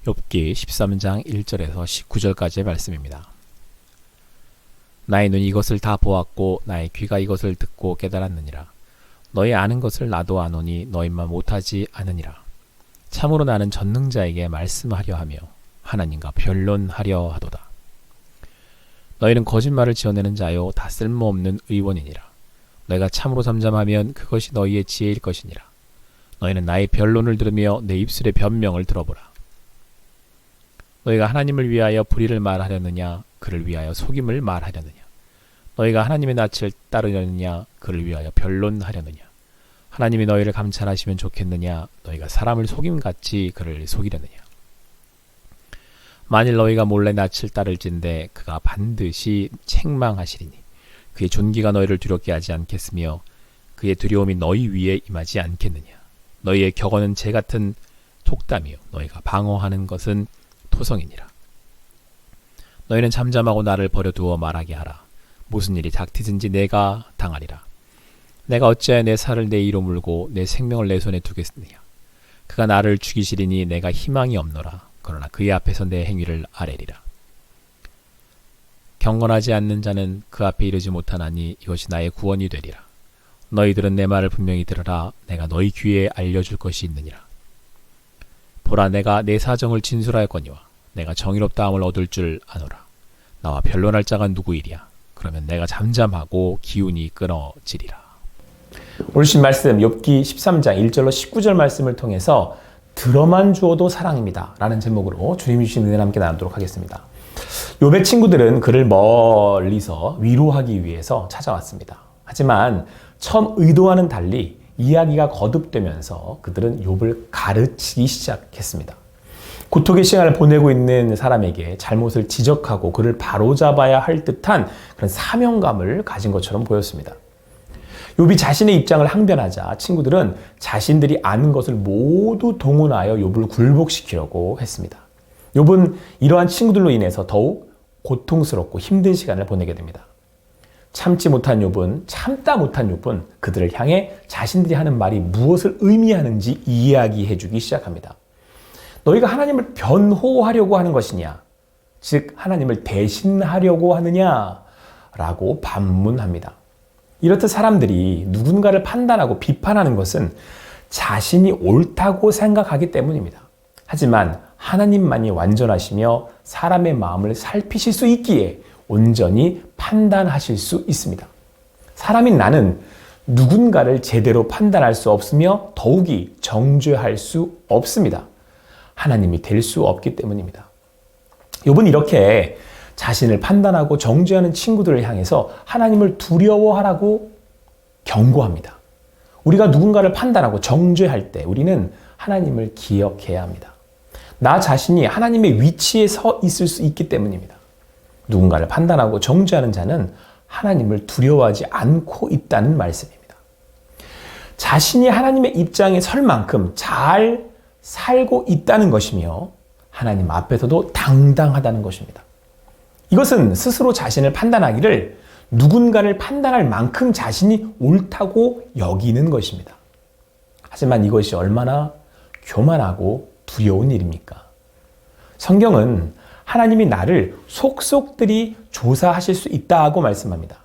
욥기 13장 1절에서 19절까지의 말씀입니다. 나의 눈이 이것을 다 보았고 나의 귀가 이것을 듣고 깨달았느니라. 너희 아는 것을 나도 아노니 너희만 못하지 않으니라. 참으로 나는 전능자에게 말씀하려 하며 하나님과 변론하려 하도다. 너희는 거짓말을 지어내는 자요 다 쓸모없는 의원이니라. 너희가 참으로 잠잠하면 그것이 너희의 지혜일 것이니라. 너희는 나의 변론을 들으며 내 입술의 변명을 들어보라. 너희가 하나님을 위하여 불의를 말하려느냐 그를 위하여 속임을 말하려느냐. 너희가 하나님의 낯을 따르려느냐 그를 위하여 변론하려느냐. 하나님이 너희를 감찰하시면 좋겠느냐 너희가 사람을 속임같이 그를 속이려느냐. 만일 너희가 몰래 낯을 따를진대 그가 반드시 책망하시리니 그의 존귀가 너희를 두렵게 하지 않겠으며 그의 두려움이 너희 위에 임하지 않겠느냐. 너희의 격언은 재 같은 톡담이요 너희가 방어하는 것은 토성이니라. 너희는 잠잠하고 나를 버려두어 말하게 하라. 무슨 일이 닥치든지 내가 당하리라. 내가 어찌하여 내 살을 내 이로 물고 내 생명을 내 손에 두겠느냐. 그가 나를 죽이시리니 내가 희망이 없노라. 그러나 그의 앞에서 내 행위를 아뢰리라. 경건하지 않는 자는 그 앞에 이르지 못하나니 이것이 나의 구원이 되리라. 너희들은 내 말을 분명히 들으라. 내가 너희 귀에 알려줄 것이 있느니라. 보라, 내가 내 사정을 진술하였거니와 내가 정의롭다함을 얻을 줄 아노라. 나와 변론할 자가 누구이랴. 그러면 내가 잠잠하고 기운이 끊어지리라. 오늘 주신 말씀 욥기 13장 1절로 19절 말씀을 통해서 들어만 주어도 사랑입니다 라는 제목으로 주님이 주신 은혜를 함께 나누도록 하겠습니다. 욥의 친구들은 그를 멀리서 위로하기 위해서 찾아왔습니다. 하지만 처음 의도와는 달리 이야기가 거듭되면서 그들은 욥을 가르치기 시작했습니다. 고통의 시간을 보내고 있는 사람에게 잘못을 지적하고 그를 바로잡아야 할 듯한 그런 사명감을 가진 것처럼 보였습니다. 욥이 자신의 입장을 항변하자 친구들은 자신들이 아는 것을 모두 동원하여 욥을 굴복시키려고 했습니다. 욥은 이러한 친구들로 인해서 더욱 고통스럽고 힘든 시간을 보내게 됩니다. 참다 못한 욥은 그들을 향해 자신들이 하는 말이 무엇을 의미하는지 이야기해 주기 시작합니다. 너희가 하나님을 변호하려고 하는 것이냐? 즉 하나님을 대신하려고 하느냐? 라고 반문합니다. 이렇듯 사람들이 누군가를 판단하고 비판하는 것은 자신이 옳다고 생각하기 때문입니다. 하지만 하나님만이 완전하시며 사람의 마음을 살피실 수 있기에 온전히 판단하실 수 있습니다. 사람인 나는 누군가를 제대로 판단할 수 없으며 더욱이 정죄할 수 없습니다. 하나님이 될 수 없기 때문입니다. 욥은 이렇게 자신을 판단하고 정죄하는 친구들을 향해서 하나님을 두려워하라고 경고합니다. 우리가 누군가를 판단하고 정죄할 때 우리는 하나님을 기억해야 합니다. 나 자신이 하나님의 위치에 서 있을 수 있기 때문입니다. 누군가를 판단하고 정죄하는 자는 하나님을 두려워하지 않고 있다는 말씀입니다. 자신이 하나님의 입장에 설 만큼 잘 살고 있다는 것이며 하나님 앞에서도 당당하다는 것입니다. 이것은 스스로 자신을 판단하기를 누군가를 판단할 만큼 자신이 옳다고 여기는 것입니다. 하지만 이것이 얼마나 교만하고 두려운 일입니까? 성경은 하나님이 나를 속속들이 조사하실 수 있다고 말씀합니다.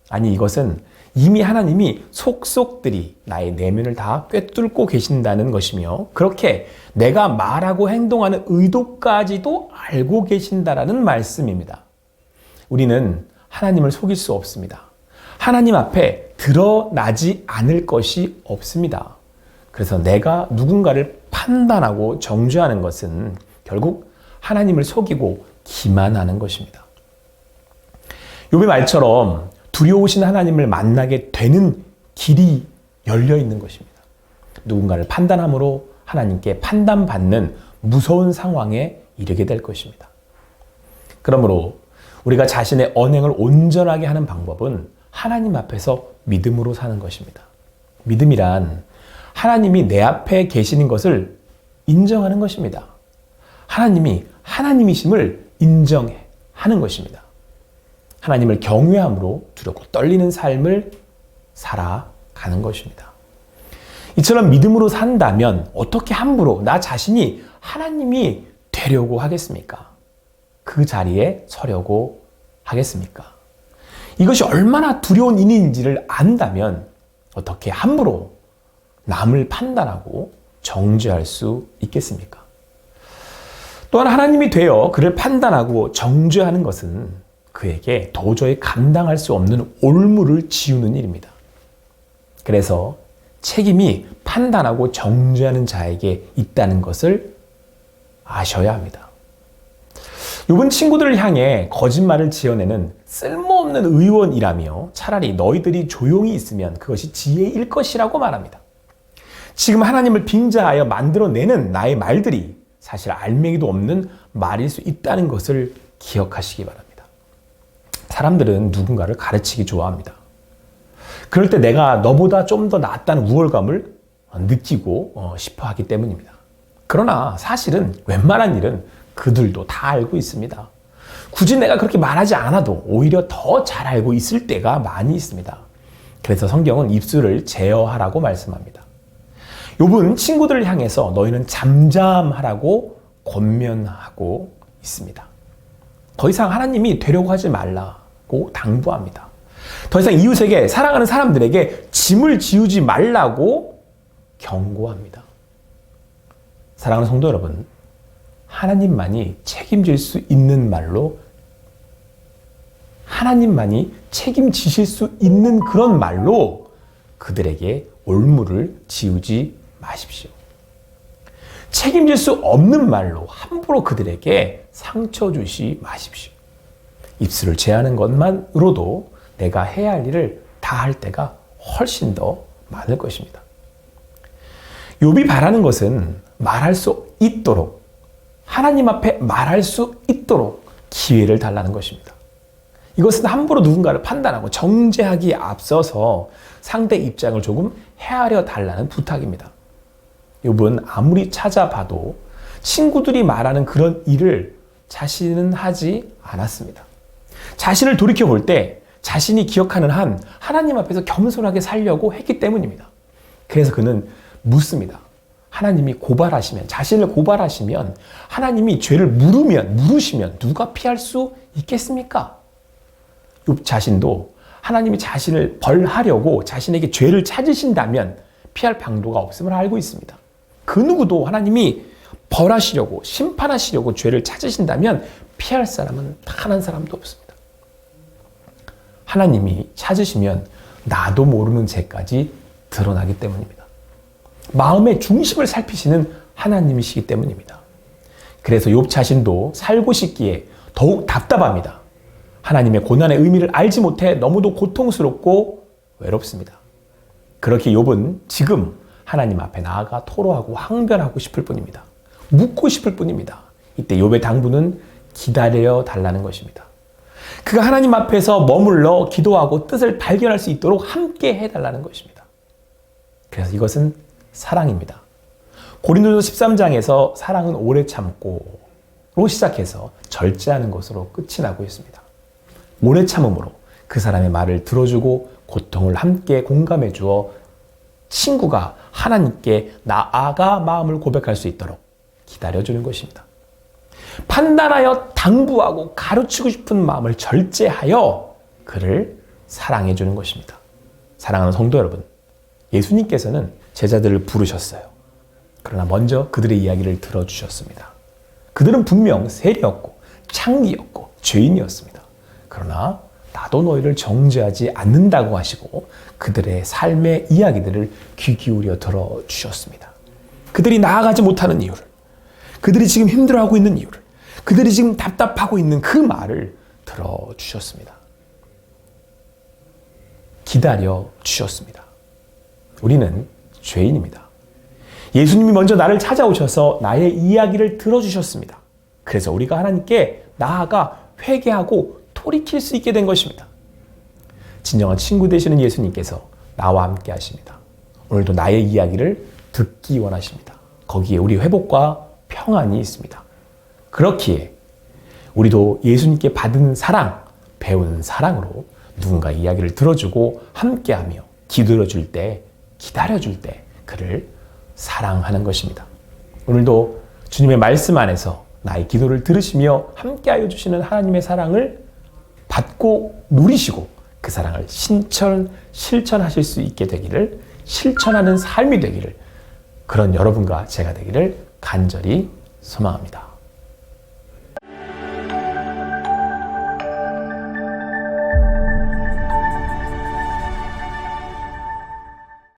아니, 이것은 이미 하나님이 속속들이 나의 내면을 다 꿰뚫고 계신다는 것이며 그렇게 내가 말하고 행동하는 의도까지도 알고 계신다라는 말씀입니다. 우리는 하나님을 속일 수 없습니다. 하나님 앞에 드러나지 않을 것이 없습니다. 그래서 내가 누군가를 판단하고 정죄하는 것은 결국 하나님을 속이고 기만하는 것입니다. 욥의 말처럼 두려우신 하나님을 만나게 되는 길이 열려 있는 것입니다. 누군가를 판단함으로 하나님께 판단받는 무서운 상황에 이르게 될 것입니다. 그러므로 우리가 자신의 언행을 온전하게 하는 방법은 하나님 앞에서 믿음으로 사는 것입니다. 믿음이란 하나님이 내 앞에 계시는 것을 인정하는 것입니다. 하나님이 하나님이심을 인정하는 것입니다. 하나님을 경외함으로 두렵고 떨리는 삶을 살아가는 것입니다. 이처럼 믿음으로 산다면 어떻게 함부로 나 자신이 하나님이 되려고 하겠습니까? 그 자리에 서려고 하겠습니까? 이것이 얼마나 두려운 일인지를 안다면 어떻게 함부로 남을 판단하고 정죄할 수 있겠습니까? 또한 하나님이 되어 그를 판단하고 정죄하는 것은 그에게 도저히 감당할 수 없는 올무를 지우는 일입니다. 그래서 책임이 판단하고 정죄하는 자에게 있다는 것을 아셔야 합니다. 욥은 친구들을 향해 거짓말을 지어내는 쓸모없는 의원이라며 차라리 너희들이 조용히 있으면 그것이 지혜일 것이라고 말합니다. 지금 하나님을 빙자하여 만들어내는 나의 말들이 사실 알맹이도 없는 말일 수 있다는 것을 기억하시기 바랍니다. 사람들은 누군가를 가르치기 좋아합니다. 그럴 때 내가 너보다 좀 더 낫다는 우월감을 느끼고 싶어 하기 때문입니다. 그러나 사실은 웬만한 일은 그들도 다 알고 있습니다. 굳이 내가 그렇게 말하지 않아도 오히려 더 잘 알고 있을 때가 많이 있습니다. 그래서 성경은 입술을 제어하라고 말씀합니다. 욥은 친구들을 향해서 너희는 잠잠하라고 권면하고 있습니다. 더 이상 하나님이 되려고 하지 말라고 당부합니다. 더 이상 이웃에게 사랑하는 사람들에게 짐을 지우지 말라고 경고합니다. 사랑하는 성도 여러분, 하나님만이 책임질 수 있는 말로 하나님만이 책임지실 수 있는 그런 말로 그들에게 올무를 지우지 마십시오. 책임질 수 없는 말로 함부로 그들에게 상처 주시 마십시오. 입술을 제하는 것만으로도 내가 해야 할 일을 다 할 때가 훨씬 더 많을 것입니다. 욥이 바라는 것은 말할 수 있도록, 하나님 앞에 말할 수 있도록 기회를 달라는 것입니다. 이것은 함부로 누군가를 판단하고 정죄하기에 앞서서 상대 입장을 조금 헤아려 달라는 부탁입니다. 욥은 아무리 찾아봐도 친구들이 말하는 그런 일을 자신은 하지 않았습니다. 자신을 돌이켜볼 때 자신이 기억하는 한 하나님 앞에서 겸손하게 살려고 했기 때문입니다. 그래서 그는 묻습니다. 하나님이 고발하시면, 자신을 고발하시면, 하나님이 죄를 물으시면 누가 피할 수 있겠습니까? 욥 자신도 하나님이 자신을 벌하려고 자신에게 죄를 찾으신다면 피할 방도가 없음을 알고 있습니다. 그 누구도 하나님이 벌하시려고, 심판하시려고 죄를 찾으신다면 피할 사람은 단 한 사람도 없습니다. 하나님이 찾으시면 나도 모르는 죄까지 드러나기 때문입니다. 마음의 중심을 살피시는 하나님이시기 때문입니다. 그래서 욥 자신도 살고 싶기에 더욱 답답합니다. 하나님의 고난의 의미를 알지 못해 너무도 고통스럽고 외롭습니다. 그렇게 욥은 지금 하나님 앞에 나아가 토로하고 항변하고 싶을 뿐입니다. 묻고 싶을 뿐입니다. 이때 욥의 당부는 기다려 달라는 것입니다. 그가 하나님 앞에서 머물러 기도하고 뜻을 발견할 수 있도록 함께 해달라는 것입니다. 그래서 이것은 사랑입니다. 고린도서 13장에서 사랑은 오래 참고로 시작해서 절제하는 것으로 끝이 나고 있습니다. 오래 참음으로 그 사람의 말을 들어주고 고통을 함께 공감해 주어 친구가 하나님께 나아가 마음을 고백할 수 있도록 기다려주는 것입니다. 판단하여 당부하고 가르치고 싶은 마음을 절제하여 그를 사랑해 주는 것입니다. 사랑하는 성도 여러분, 예수님께서는 제자들을 부르셨어요. 그러나 먼저 그들의 이야기를 들어주셨습니다. 그들은 분명 세리였고 창기였고 죄인이었습니다. 그러나 나도 너희를 정죄하지 않는다고 하시고 그들의 삶의 이야기들을 귀 기울여 들어주셨습니다. 그들이 나아가지 못하는 이유를, 그들이 지금 힘들어하고 있는 이유를, 그들이 지금 답답하고 있는 그 말을 들어주셨습니다. 기다려 주셨습니다. 우리는 죄인입니다. 예수님이 먼저 나를 찾아오셔서 나의 이야기를 들어주셨습니다. 그래서 우리가 하나님께 나아가 회개하고 돌이킬 수 있게 된 것입니다. 진정한 친구 되시는 예수님께서 나와 함께 하십니다. 오늘도 나의 이야기를 듣기 원하십니다. 거기에 우리 회복과 평안이 있습니다. 그렇기에 우리도 예수님께 받은 사랑, 배운 사랑으로 누군가 이야기를 들어주고 함께하며 기다려줄 때, 그를 사랑하는 것입니다. 오늘도 주님의 말씀 안에서 나의 기도를 들으시며 함께하여 주시는 하나님의 사랑을 받고 누리시고 그 사랑을 실천하실 수 있게 되기를, 실천하는 삶이 되기를, 그런 여러분과 제가 되기를 간절히 소망합니다.